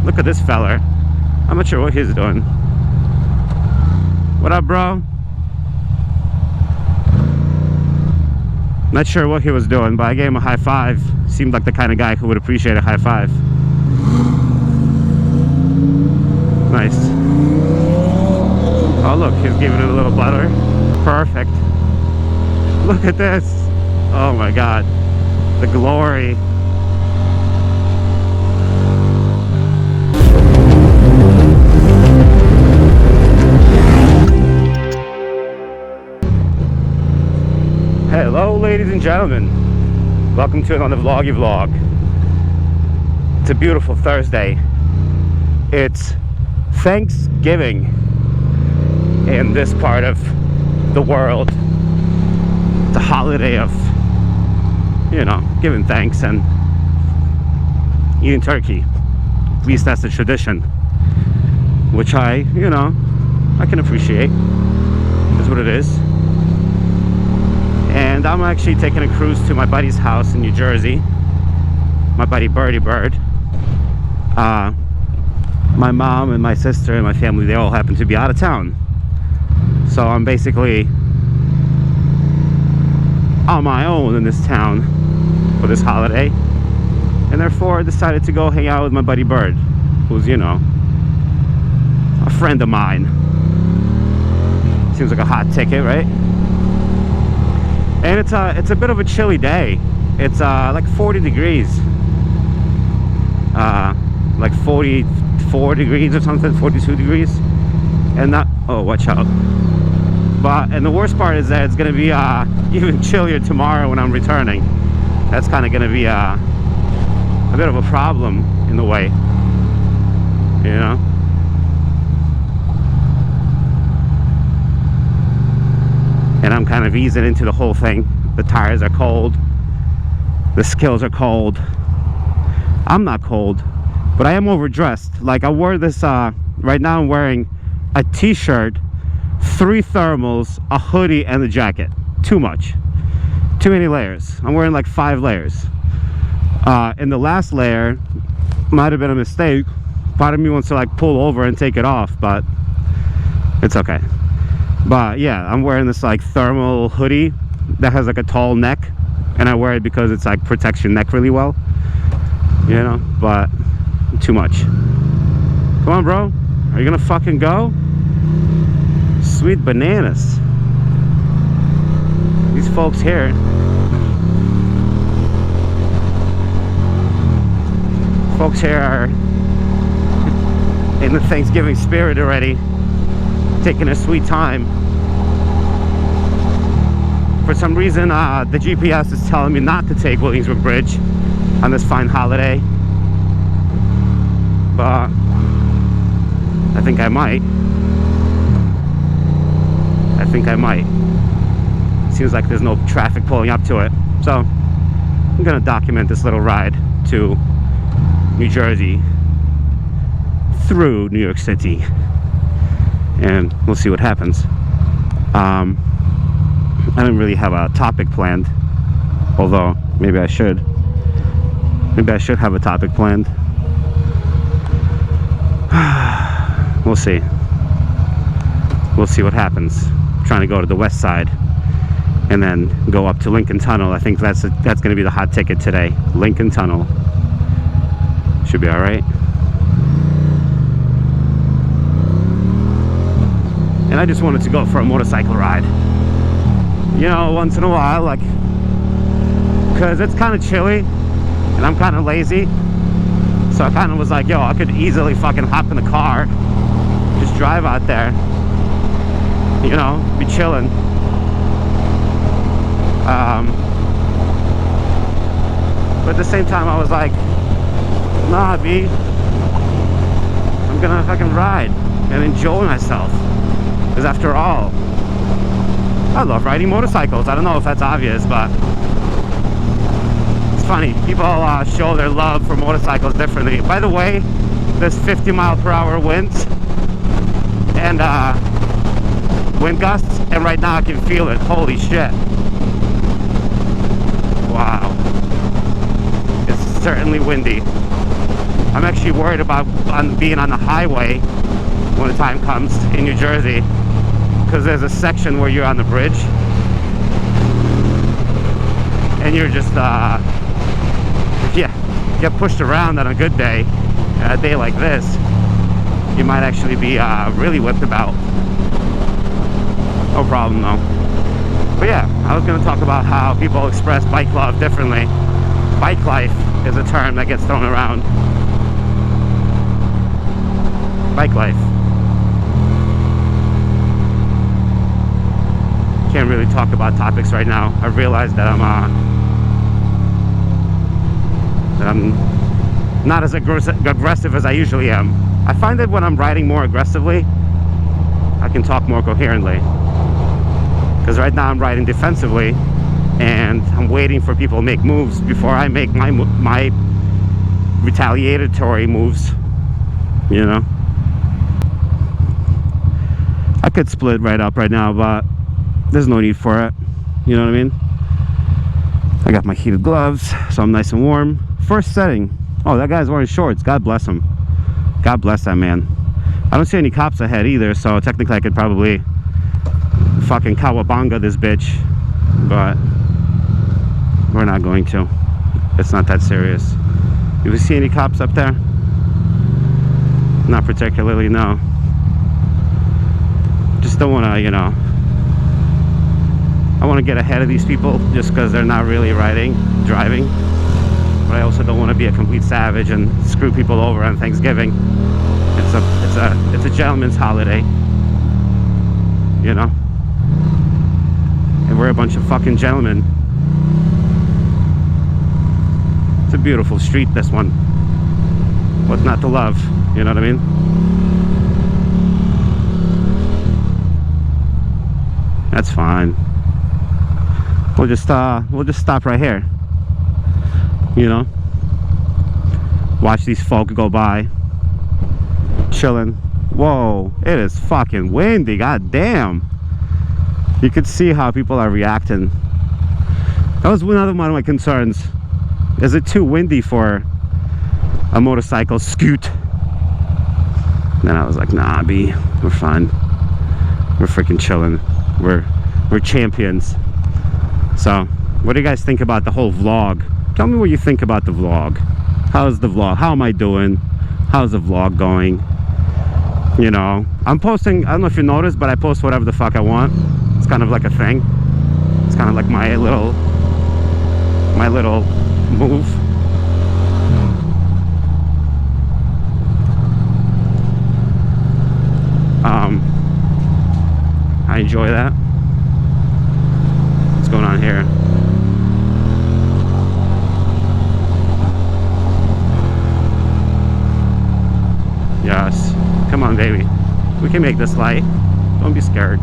Look at this fella. I'm not sure what he's doing. What up, bro? Not sure what he was doing, but I gave him a high five. Seemed like the kind of guy who would appreciate a high five. Nice. Oh, look, he's giving it a little butter. Perfect. Look at this. Oh my God. The glory. Hello, ladies and gentlemen. Welcome to another vloggy vlog. It's a beautiful Thursday. It's Thanksgiving in this part of the world. It's a holiday of, you know, giving thanks and eating turkey. At least that's the tradition, which I can appreciate. That's what it is. And I'm actually taking a cruise to my buddy's house in New Jersey. My buddy Birdie Bird. My mom and my sister and my family, they all happen to be out of town. So I'm basically on my own in this town for this holiday. And therefore I decided to go hang out with my buddy Bird, who's, you know, a friend of mine. Seems like a hot ticket, right? And it's a bit of a chilly day. It's like 40 degrees. Like 44 degrees or something, 42 degrees. And not, oh, watch out. And the worst part is that it's gonna be even chillier tomorrow when I'm returning. That's kind of gonna be a bit of a problem in a way, you know. And I'm kind of easing into the whole thing. The tires are cold. The skills are cold. I'm not cold, but I am overdressed. Like I wore this, right now I'm wearing a t-shirt, 3 thermals, a hoodie, and a jacket. Too much. Too many layers. I'm wearing like 5 layers. And the last layer might have been a mistake. Part of me wants to like pull over and take it off, but it's okay. But yeah, I'm wearing this like thermal hoodie that has like a tall neck, and I wear it because it's like protects your neck really well, you know. But too much. Come on, bro, are you gonna fucking go? Sweet bananas. These folks here, are in the Thanksgiving spirit already, taking a sweet time. For some reason, the GPS is telling me not to take Williamsburg Bridge on this fine holiday, but I think I might. Seems like there's no traffic pulling up to it, so I'm gonna document this little ride to New Jersey through New York City, and we'll see what happens. I didn't really have a topic planned, although maybe I should. Maybe I should have a topic planned. We'll see. We'll see what happens. I'm trying to go to the west side and then go up to Lincoln Tunnel. I think that's going to be the hot ticket today. Lincoln Tunnel. Should be all right. And I just wanted to go for a motorcycle ride, you know, once in a while, like, because it's kind of chilly and I'm kind of lazy. So I kind of was like, yo, I could easily fucking hop in the car, just drive out there, you know, be chilling. But at the same time I was like, nah, B, I'm gonna fucking ride and enjoy myself, because after all, I love riding motorcycles. I don't know if that's obvious, but it's funny. People show their love for motorcycles differently. By the way, there's 50-mile-per-hour winds and wind gusts, and right now I can feel it. Holy shit. Wow. It's certainly windy. I'm actually worried about being on the highway when the time comes in New Jersey, because there's a section where you're on the bridge and you're just get pushed around on a good day. A day like this, you might actually be really whipped about. No problem though. But yeah, I was going to talk about how people express bike love differently. Bike life is a term that gets thrown around. Bike life. Can't really talk about topics right now. I realized that I'm not as aggressive as I usually am. I find that when I'm riding more aggressively, I can talk more coherently. Because right now I'm riding defensively, and I'm waiting for people to make moves before I make my retaliatory moves. You know, I could split right up right now, but there's no need for it. You know what I mean? I got my heated gloves, so I'm nice and warm. First setting. Oh, that guy's wearing shorts. God bless him. God bless that man. I don't see any cops ahead either, so technically I could probably fucking kawabanga this bitch, but we're not going to. It's not that serious. Do you see any cops up there? Not particularly, no. Just don't want to, you know, I want to get ahead of these people just because they're not really driving. But I also don't want to be a complete savage and screw people over on Thanksgiving. It's a gentleman's holiday, you know. And we're a bunch of fucking gentlemen. It's a beautiful street, this one. What's not to love? You know what I mean? That's fine. We'll just stop right here. You know, watch these folk go by, chilling. Whoa, it is fucking windy. God damn. You could see how people are reacting. That was another one of my concerns. Is it too windy for a motorcycle scoot? Then I was like, nah, B, we're fine. We're freaking chilling. We're champions. So, what do you guys think about the whole vlog? Tell me what you think about the vlog. How's the vlog? How am I doing? How's the vlog going? You know, I'm posting, I don't know if you noticed, but I post whatever the fuck I want. It's kind of like a thing. It's kind of like my little move. I enjoy that. What's going on here? Yes. Come on, baby. We can make this light. Don't be scared.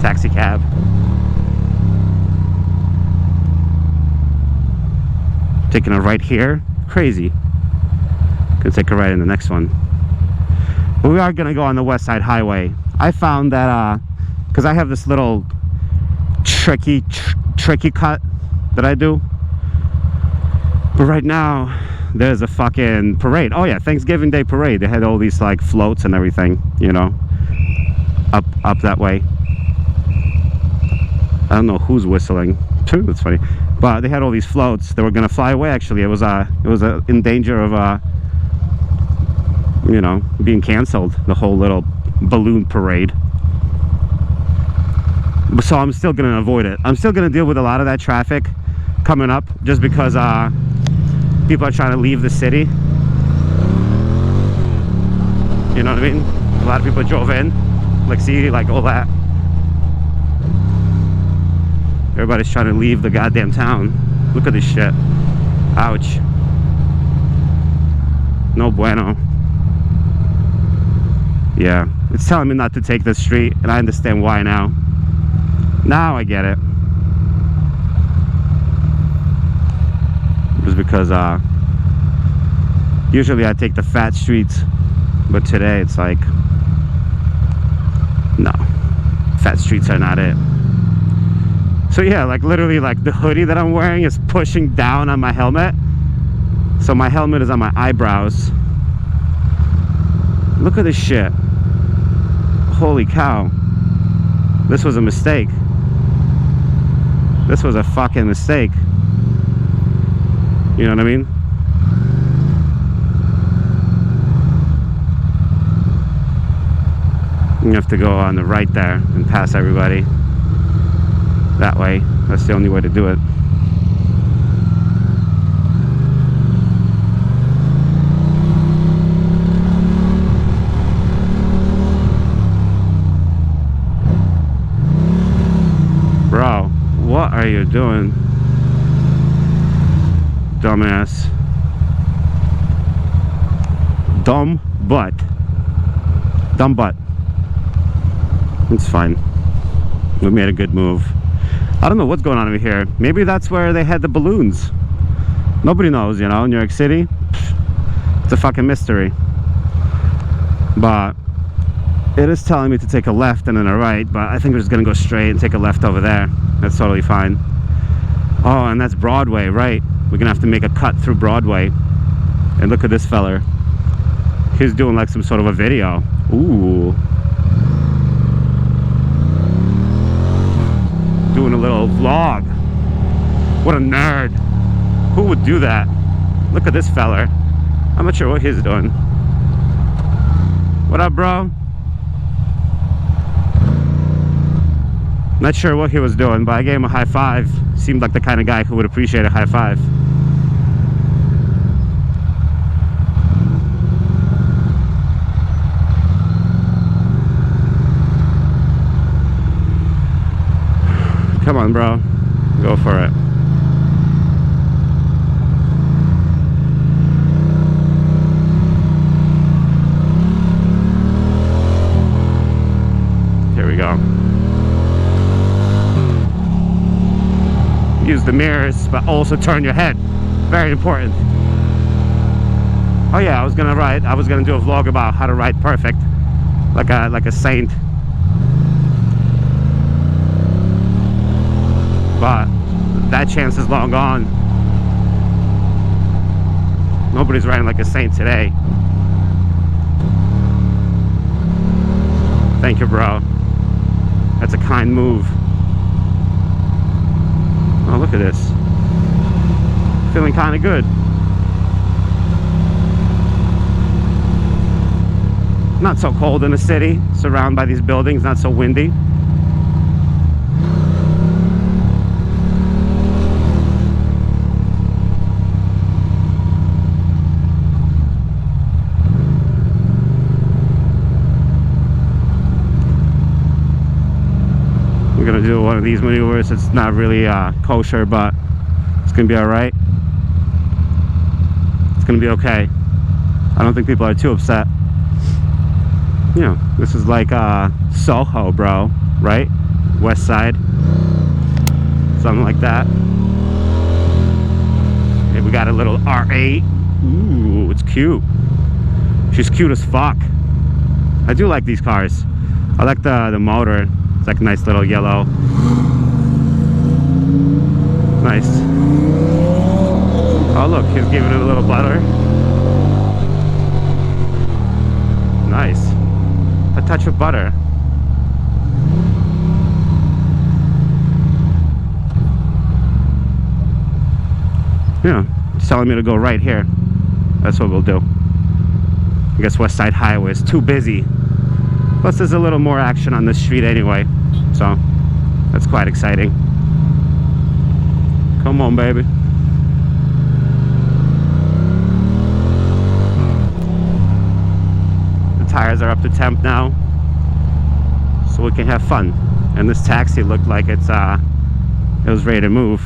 Taxi cab. Taking a right here. Crazy. Gonna take a right in the next one. But we are gonna go on the West Side Highway. I found that because I have this little tricky cut that I do. But right now there's a fucking parade. Oh yeah, Thanksgiving Day parade. They had all these like floats and everything, you know, up that way. I don't know who's whistling. That's funny. But they had all these floats that were gonna fly away. Actually, it was in danger of you know, being canceled. The whole little balloon parade. So I'm still gonna avoid it. I'm still gonna deal with a lot of that traffic coming up, just because people are trying to leave the city. You know what I mean? A lot of people drove in, like, see, like all that. Everybody's trying to leave the goddamn town. Look at this shit. Ouch. No bueno. Yeah, it's telling me not to take this street, and I understand why now. Now I get it. Just because usually I take the fat streets, but today it's like, no, fat streets are not it. So yeah, like literally, like the hoodie that I'm wearing is pushing down on my helmet, So my helmet is on my eyebrows. Look at this shit. Holy cow. This was a mistake. This was a fucking mistake. You know what I mean? You have to go on the right there and pass everybody. That way. That's the only way to do it. Bro, what are you doing? Dumbass. Dumb butt. Dumb butt. It's fine. We made a good move. I don't know what's going on over here. Maybe that's where they had the balloons. Nobody knows, you know, New York City. It's a fucking mystery. But it is telling me to take a left and then a right, but I think we're just gonna go straight and take a left over there. That's totally fine. Oh, and that's Broadway, right? We're gonna have to make a cut through Broadway. And look at this feller. He's doing like some sort of a video. Ooh. Doing a little vlog. What a nerd. Who would do that? Look at this feller. I'm not sure what he's doing. What up, bro? Not sure what he was doing, but I gave him a high five. Seemed like the kind of guy who would appreciate a high five. Come on, bro. Go for it. Here we go. Use the mirrors, but also turn your head. Very important. Oh yeah, I was gonna do a vlog about how to ride perfect, like a saint. But that chance is long gone. Nobody's riding like a saint today. Thank you, bro. That's a kind move. Oh, look at this. Feeling kind of good. Not so cold in the city, surrounded by these buildings, not so windy. We're gonna do one of these maneuvers. It's not really kosher, but it's gonna be all right. It's gonna be okay. I don't think people are too upset. You know, this is like Soho, bro, right? West Side, something like that. Hey, we got a little R8. Ooh, it's cute. She's cute as fuck. I do like these cars. I like the motor. It's like a nice little yellow. Nice. Oh look, he's giving it a little butter. Nice. A touch of butter. Yeah, it's telling me to go right here. That's what we'll do. I guess West Side Highway is too busy. Plus there's a little more action on this street anyway, so that's quite exciting. Come on, baby. The tires are up to temp now, so we can have fun. And this taxi looked like it was ready to move.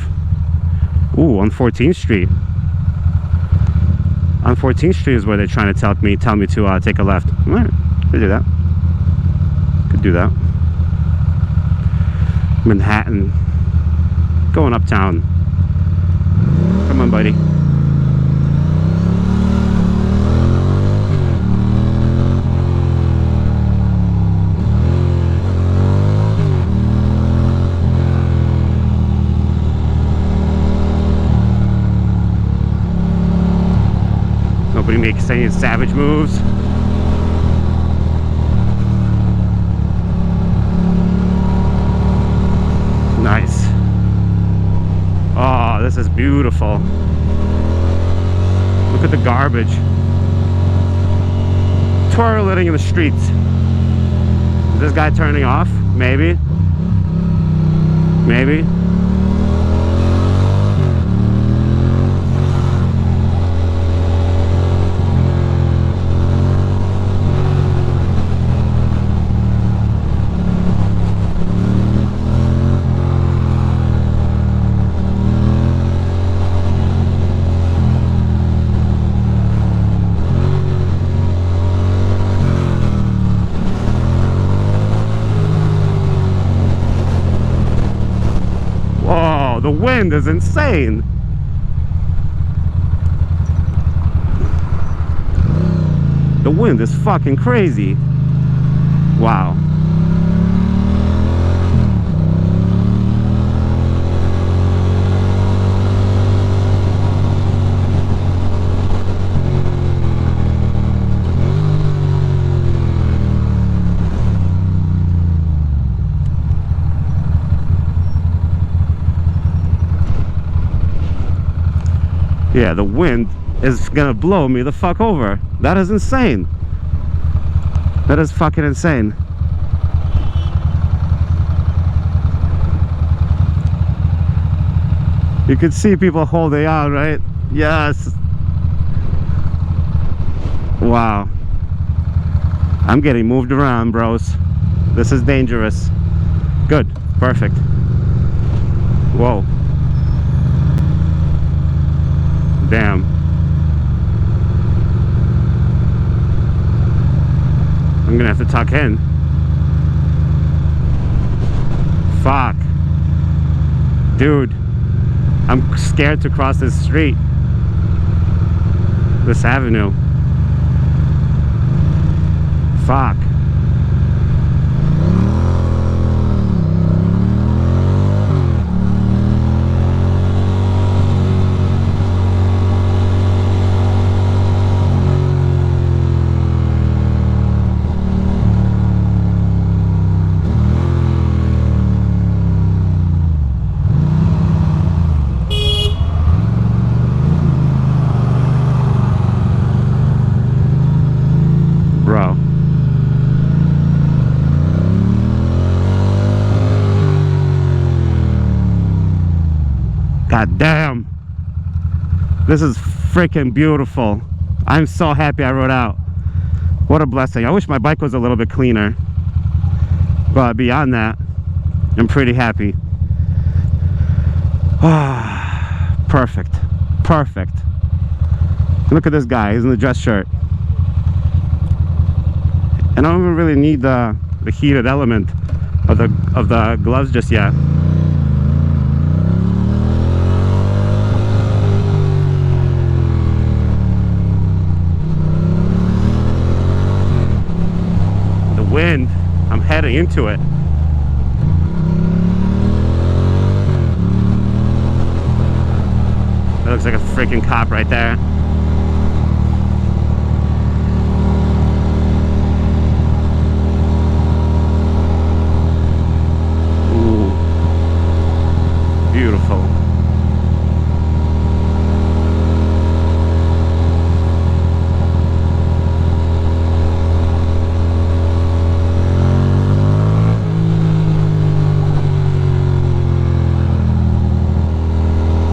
Ooh, on 14th Street. On 14th Street is where they're trying to tell me to take a left. All right, could do that. Could do that. Manhattan. Going uptown. Come on, buddy. makes any savage moves. Nice. Oh, this is beautiful. Look at the garbage. Twirling in the streets. Is this guy turning off? Maybe. Maybe. The wind is insane. The wind is fucking crazy. Wow. Yeah, the wind is gonna blow me the fuck over. That is insane. That is fucking insane. You can see people holding on, right? Yes. Wow. I'm getting moved around, bros. This is dangerous. Good. Perfect. Whoa. Damn. I'm gonna have to tuck in. Fuck. Dude. I'm scared to cross this street. This avenue. Fuck. God damn. This is freaking beautiful. I'm so happy I rode out. What a blessing. I wish my bike was a little bit cleaner. But beyond that, I'm pretty happy. Perfect. Perfect. Look at this guy. He's in the dress shirt. And I don't even really need the heated element of the gloves just yet. Wind, I'm heading into it. That looks like a freaking cop right there. Ooh. Beautiful.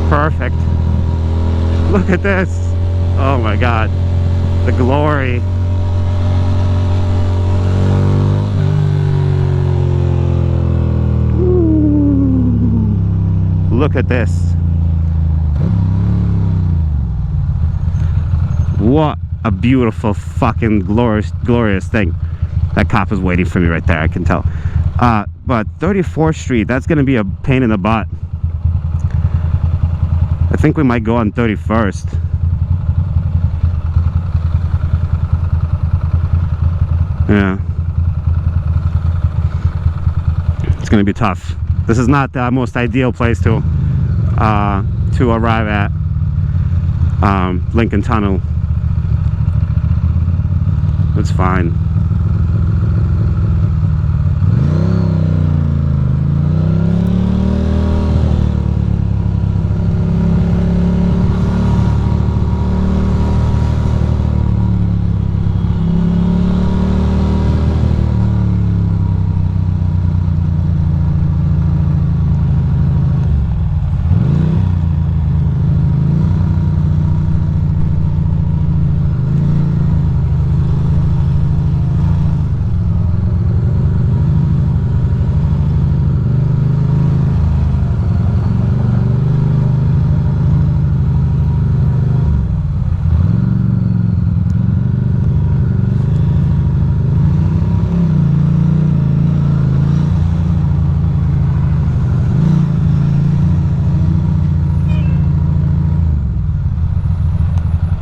Perfect. Look at this. Oh my God. The glory. Ooh. Look at this. What a beautiful fucking glorious thing. That cop is waiting for me right there, I can tell. But 34th Street, that's gonna be a pain in the butt. I think we might go on 31st. Yeah. It's gonna be tough. This is not the most ideal place to arrive at Lincoln Tunnel. It's fine.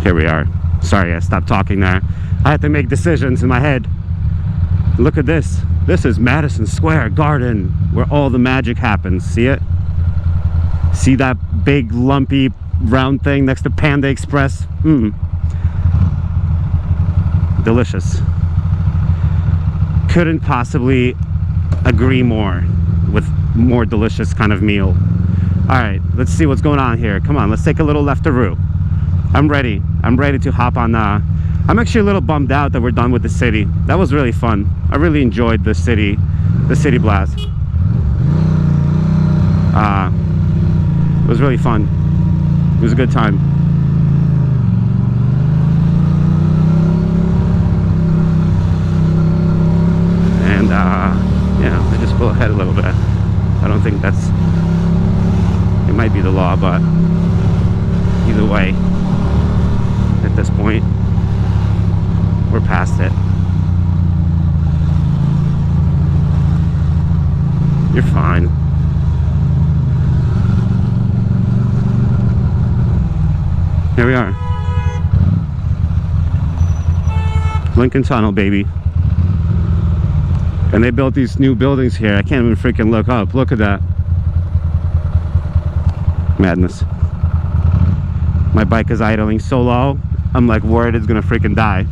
Here we are. Sorry, I stopped talking there. I had to make decisions in my head. Look at this. This is Madison Square Garden, where all the magic happens. See it? See that big, lumpy, round thing next to Panda Express? Delicious. Couldn't possibly agree more with more delicious kind of meal. All right, let's see what's going on here. Come on, let's take a little leftaroo. I'm ready to hop on. I'm actually a little bummed out that we're done with the city. That was really fun. I really enjoyed the city blast. It was really fun. It was a good time. And yeah, I just pull ahead a little bit. I don't think that's, it might be the law, but either way, at this point, we're past it. You're fine. Here we are. Lincoln Tunnel, baby. And they built these new buildings here. I can't even freaking look up. Look at that. Madness. My bike is idling so low, I'm like worried it's gonna freaking die.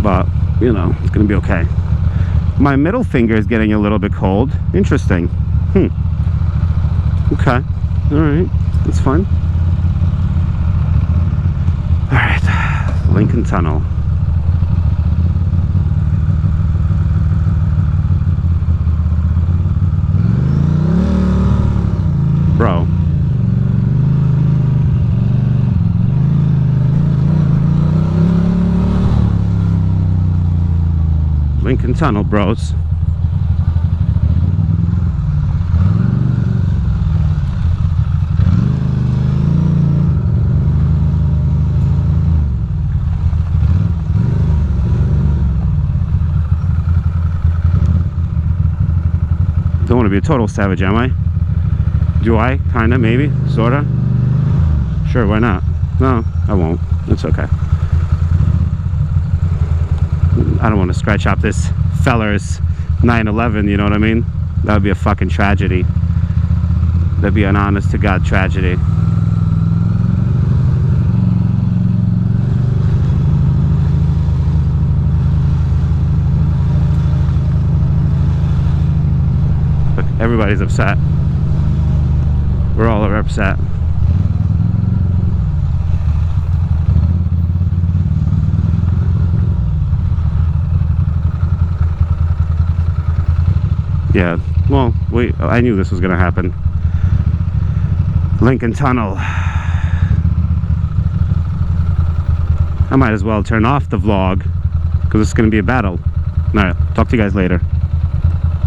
But, you know, it's gonna be okay. My middle finger is getting a little bit cold. Interesting. Okay. Alright. That's fine. Alright. Lincoln Tunnel. Bro. Lincoln Tunnel, bros. Don't want to be a total savage, am I? Do I? Kinda, maybe, sorta. Sure, why not? No, I won't. It's okay. I don't want to scratch up this feller's 911, you know what I mean? That would be a fucking tragedy. That'd be an honest to God tragedy. Look, everybody's upset. We're all upset. Yeah, well, I knew this was gonna happen. Lincoln Tunnel. I might as well turn off the vlog because it's gonna be a battle. Alright, talk to you guys later.